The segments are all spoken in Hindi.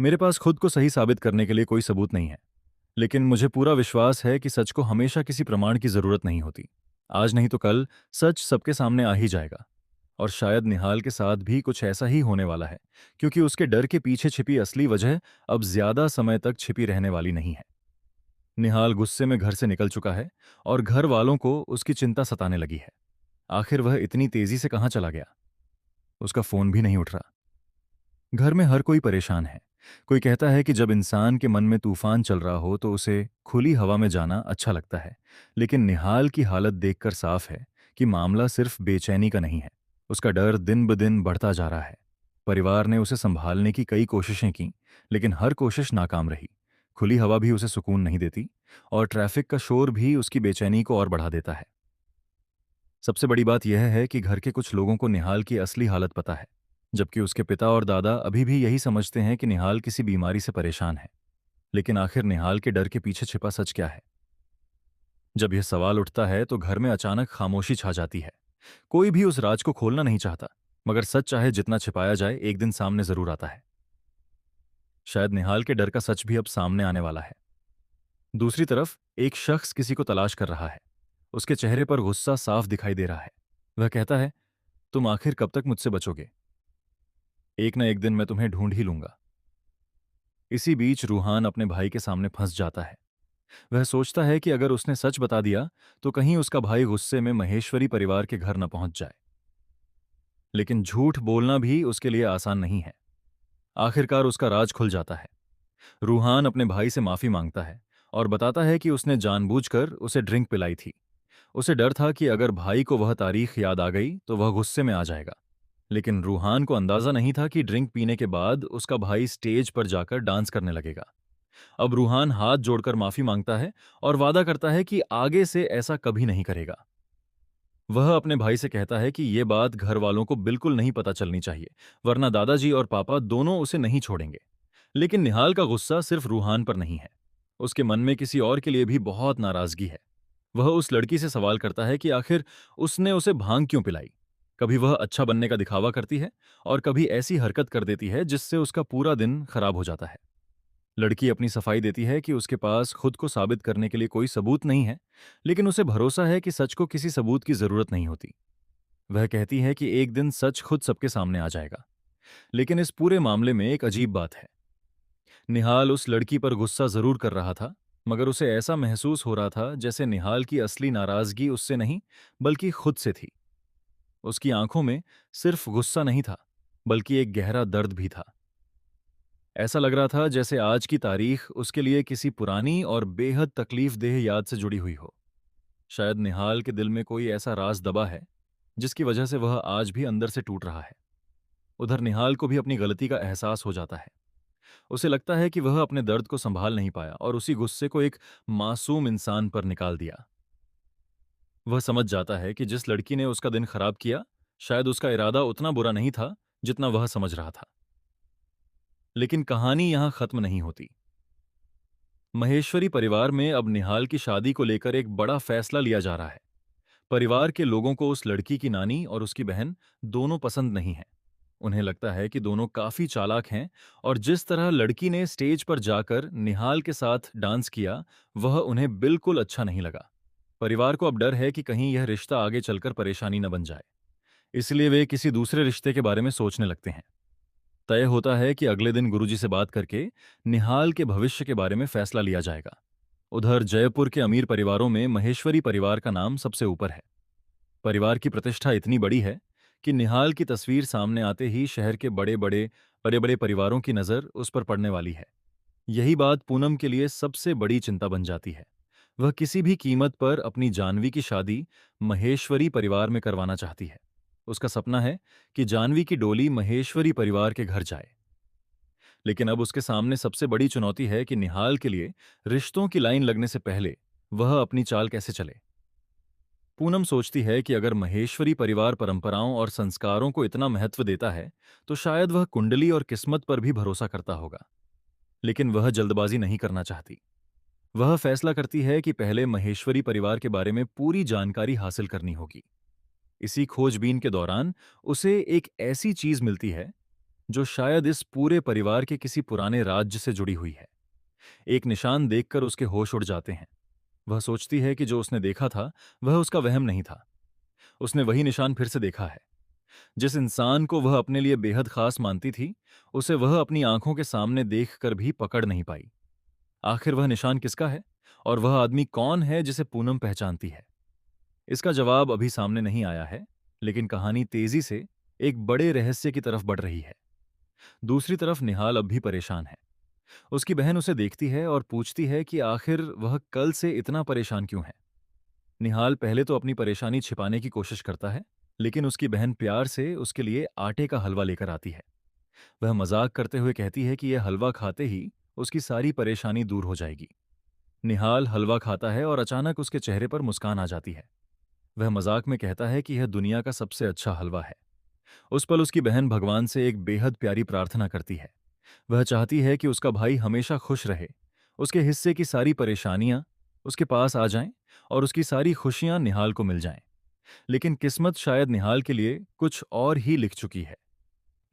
मेरे पास खुद को सही साबित करने के लिए कोई सबूत नहीं है, लेकिन मुझे पूरा विश्वास है कि सच को हमेशा किसी प्रमाण की जरूरत नहीं होती। आज नहीं तो कल सच सबके सामने आ ही जाएगा। और शायद निहाल के साथ भी कुछ ऐसा ही होने वाला है, क्योंकि उसके डर के पीछे छिपी असली वजह अब ज्यादा समय तक छिपी रहने वाली नहीं है। निहाल गुस्से में घर से निकल चुका है और घर वालों को उसकी चिंता सताने लगी है। आखिर वह इतनी तेजी से कहाँ चला गया? उसका फोन भी नहीं उठ रहा। घर में हर कोई परेशान है। कोई कहता है कि जब इंसान के मन में तूफान चल रहा हो तो उसे खुली हवा में जाना अच्छा लगता है, लेकिन निहाल की हालत देखकर साफ है कि मामला सिर्फ बेचैनी का नहीं है। उसका डर दिन ब दिन बढ़ता जा रहा है। परिवार ने उसे संभालने की कई कोशिशें की, लेकिन हर कोशिश नाकाम रही। खुली हवा भी उसे सुकून नहीं देती, और ट्रैफिक का शोर भी उसकी बेचैनी को और बढ़ा देता है। सबसे बड़ी बात यह है कि घर के कुछ लोगों को निहाल की असली हालत पता है, जबकि उसके पिता और दादा अभी भी यही समझते हैं कि निहाल किसी बीमारी से परेशान है। लेकिन आखिर निहाल के डर के पीछे छिपा सच क्या है? जब यह सवाल उठता है तो घर में अचानक खामोशी छा जाती है। कोई भी उस राज को खोलना नहीं चाहता, मगर सच चाहे जितना छिपाया जाए एक दिन सामने जरूर आता है। शायद निहाल के डर का सच भी अब सामने आने वाला है। दूसरी तरफ एक शख्स किसी को तलाश कर रहा है। उसके चेहरे पर गुस्सा साफ दिखाई दे रहा है। वह कहता है, तुम आखिर कब तक मुझसे बचोगे? एक न एक दिन मैं तुम्हें ढूंढ ही लूंगा। इसी बीच रूहान अपने भाई के सामने फंस जाता है। वह सोचता है कि अगर उसने सच बता दिया तो कहीं उसका भाई गुस्से में महेश्वरी परिवार के घर न पहुंच जाए। लेकिन झूठ बोलना भी उसके लिए आसान नहीं है। आखिरकार उसका राज खुल जाता है। रूहान अपने भाई से माफी मांगता है और बताता है कि उसने जानबूझकर उसे ड्रिंक पिलाई थी। उसे डर था कि अगर भाई को वह तारीख याद आ गई तो वह गुस्से में आ जाएगा। लेकिन रूहान को अंदाजा नहीं था कि ड्रिंक पीने के बाद उसका भाई स्टेज पर जाकर डांस करने लगेगा। अब रूहान हाथ जोड़कर माफी मांगता है और वादा करता है कि आगे से ऐसा कभी नहीं करेगा। वह अपने भाई से कहता है कि यह बात घर वालों को बिल्कुल नहीं पता चलनी चाहिए, वरना दादाजी और पापा दोनों उसे नहीं छोड़ेंगे। लेकिन निहाल का गुस्सा सिर्फ रूहान पर नहीं है। उसके मन में किसी और के लिए भी बहुत नाराजगी है। वह उस लड़की से सवाल करता है कि आखिर उसने उसे भांग क्यों पिलाई। कभी वह अच्छा बनने का दिखावा करती है और कभी ऐसी हरकत कर देती है जिससे उसका पूरा दिन खराब हो जाता है। लड़की अपनी सफाई देती है कि उसके पास खुद को साबित करने के लिए कोई सबूत नहीं है, लेकिन उसे भरोसा है कि सच को किसी सबूत की जरूरत नहीं होती। वह कहती है कि एक दिन सच खुद सबके सामने आ जाएगा। लेकिन इस पूरे मामले में एक अजीब बात है। निहाल उस लड़की पर गुस्सा जरूर कर रहा था, मगर उसे ऐसा महसूस हो रहा था जैसे निहाल की असली नाराजगी उससे नहीं, बल्कि खुद से थी। उसकी आंखों में सिर्फ गुस्सा नहीं था, बल्कि एक गहरा दर्द भी था। ऐसा लग रहा था जैसे आज की तारीख उसके लिए किसी पुरानी और बेहद तकलीफदेह याद से जुड़ी हुई हो। शायद निहाल के दिल में कोई ऐसा राज दबा है जिसकी वजह से वह आज भी अंदर से टूट रहा है। उधर निहाल को भी अपनी गलती का एहसास हो जाता है। उसे लगता है कि वह अपने दर्द को संभाल नहीं पाया और उसी गुस्से को एक मासूम इंसान पर निकाल दिया। वह समझ जाता है कि जिस लड़की ने उसका दिन खराब किया, शायद उसका इरादा उतना बुरा नहीं था जितना वह समझ रहा था। लेकिन कहानी यहां खत्म नहीं होती। महेश्वरी परिवार में अब निहाल की शादी को लेकर एक बड़ा फैसला लिया जा रहा है। परिवार के लोगों को उस लड़की की नानी और उसकी बहन दोनों पसंद नहीं है। उन्हें लगता है कि दोनों काफी चालाक हैं, और जिस तरह लड़की ने स्टेज पर जाकर निहाल के साथ डांस किया, वह उन्हें बिल्कुल अच्छा नहीं लगा। परिवार को अब डर है कि कहीं यह रिश्ता आगे चलकर परेशानी न बन जाए, इसलिए वे किसी दूसरे रिश्ते के बारे में सोचने लगते हैं। तय होता है कि अगले दिन गुरुजी से बात करके निहाल के भविष्य के बारे में फैसला लिया जाएगा। उधर जयपुर के अमीर परिवारों में महेश्वरी परिवार का नाम सबसे ऊपर है। परिवार की प्रतिष्ठा इतनी बड़ी है कि निहाल की तस्वीर सामने आते ही शहर के बड़े बड़े परिवारों की नज़र उस पर पड़ने वाली है। यही बात पूनम के लिए सबसे बड़ी चिंता बन जाती है। वह किसी भी कीमत पर अपनी जानवी की शादी महेश्वरी परिवार में करवाना चाहती है। उसका सपना है कि जानवी की डोली महेश्वरी परिवार के घर जाए। लेकिन अब उसके सामने सबसे बड़ी चुनौती है कि निहाल के लिए रिश्तों की लाइन लगने से पहले वह अपनी चाल कैसे चले। पूनम सोचती है कि अगर महेश्वरी परिवार परंपराओं और संस्कारों को इतना महत्व देता है तो शायद वह कुंडली और किस्मत पर भी भरोसा करता होगा। लेकिन वह जल्दबाजी नहीं करना चाहती। वह फैसला करती है कि पहले महेश्वरी परिवार के बारे में पूरी जानकारी हासिल करनी होगी। इसी खोजबीन के दौरान उसे एक ऐसी चीज मिलती है जो शायद इस पूरे परिवार के किसी पुराने राज्य से जुड़ी हुई है। एक निशान देखकर उसके होश उड़ जाते हैं। वह सोचती है कि जो उसने देखा था वह उसका वहम नहीं था। उसने वही निशान फिर से देखा है। जिस इंसान को वह अपने लिए बेहद खास मानती थी, उसे वह अपनी आंखों के सामने देखकर भी पकड़ नहीं पाई। आखिर वह निशान किसका है और वह आदमी कौन है जिसे पूनम पहचानती है? इसका जवाब अभी सामने नहीं आया है, लेकिन कहानी तेजी से एक बड़े रहस्य की तरफ बढ़ रही है। दूसरी तरफ निहाल अब भी परेशान है। उसकी बहन उसे देखती है और पूछती है कि आखिर वह कल से इतना परेशान क्यों है। निहाल पहले तो अपनी परेशानी छिपाने की कोशिश करता है, लेकिन उसकी बहन प्यार से उसके लिए आटे का हलवा लेकर आती है। वह मजाक करते हुए कहती है कि यह हलवा खाते ही उसकी सारी परेशानी दूर हो जाएगी। निहाल हलवा खाता है और अचानक उसके चेहरे पर मुस्कान आ जाती है। वह मजाक में कहता है कि यह दुनिया का सबसे अच्छा हलवा है। उस पल उसकी बहन भगवान से एक बेहद प्यारी प्रार्थना करती है। वह चाहती है कि उसका भाई हमेशा खुश रहे, उसके हिस्से की सारी परेशानियां उसके पास आ जाएं और उसकी सारी खुशियां निहाल को मिल जाएं। लेकिन किस्मत शायद निहाल के लिए कुछ और ही लिख चुकी है।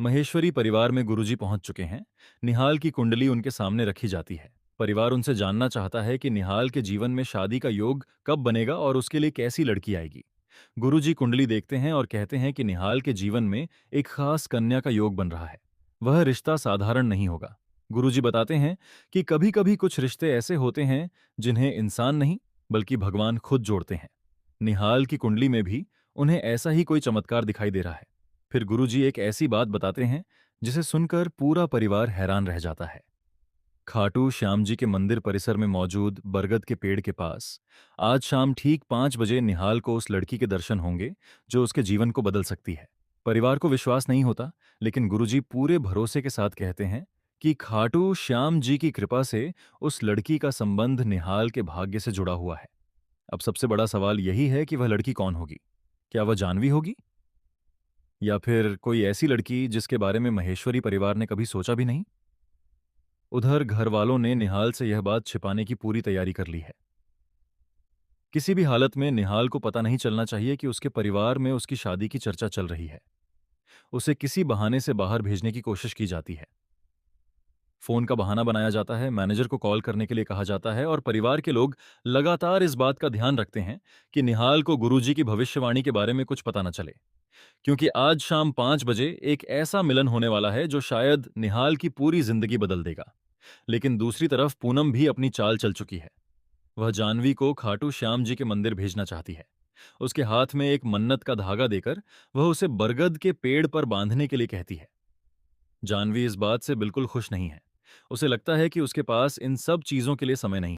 महेश्वरी परिवार में गुरुजी पहुंच चुके हैं। निहाल की कुंडली उनके सामने रखी जाती है। परिवार उनसे जानना चाहता है कि निहाल के जीवन में शादी का योग कब बनेगा और उसके लिए कैसी लड़की आएगी। गुरुजी कुंडली देखते हैं और कहते हैं कि निहाल के जीवन में एक खास कन्या का योग बन रहा है। वह रिश्ता साधारण नहीं होगा। गुरुजी बताते हैं कि कभी कभी कुछ रिश्ते ऐसे होते हैं जिन्हें इंसान नहीं बल्कि भगवान खुद जोड़ते हैं। निहाल की कुंडली में भी उन्हें ऐसा ही कोई चमत्कार दिखाई दे रहा है। फिर गुरुजी एक ऐसी बात बताते हैं जिसे सुनकर पूरा परिवार हैरान रह जाता है। खाटू श्याम जी के मंदिर परिसर में मौजूद बरगद के पेड़ के पास आज शाम ठीक 5 बजे निहाल को उस लड़की के दर्शन होंगे जो उसके जीवन को बदल सकती है। परिवार को विश्वास नहीं होता, लेकिन गुरुजी पूरे भरोसे के साथ कहते हैं कि खाटू श्याम जी की कृपा से उस लड़की का संबंध निहाल के भाग्य से जुड़ा हुआ है। अब सबसे बड़ा सवाल यही है कि वह लड़की कौन होगी? क्या वह जानवी होगी, या फिर कोई ऐसी लड़की जिसके बारे में महेश्वरी परिवार ने कभी सोचा भी नहीं? उधर घर वालों ने निहाल से यह बात छिपाने की पूरी तैयारी कर ली है। किसी भी हालत में निहाल को पता नहीं चलना चाहिए कि उसके परिवार में उसकी शादी की चर्चा चल रही है। उसे किसी बहाने से बाहर भेजने की कोशिश की जाती है। फोन का बहाना बनाया जाता है, मैनेजर को कॉल करने के लिए कहा जाता है और परिवार के लोग लगातार इस बात का ध्यान रखते हैं कि निहाल को गुरुजी की भविष्यवाणी के बारे में कुछ पता न चले। क्योंकि आज शाम 5 बजे एक ऐसा मिलन होने वाला है जो शायद निहाल की पूरी जिंदगी बदल देगा। लेकिन दूसरी तरफ पूनम भी अपनी चाल चल चुकी है। वह जानवी को खाटू श्याम जी के मंदिर भेजना चाहती है। उसके हाथ में एक मन्नत का धागा देकर वह उसे बरगद के पेड़ पर बांधने के लिए कहती है। जानवी इस बात से बिल्कुल खुश नहीं है। उसे लगता है कि उसके पास इन सब चीजों के लिए समय नहीं।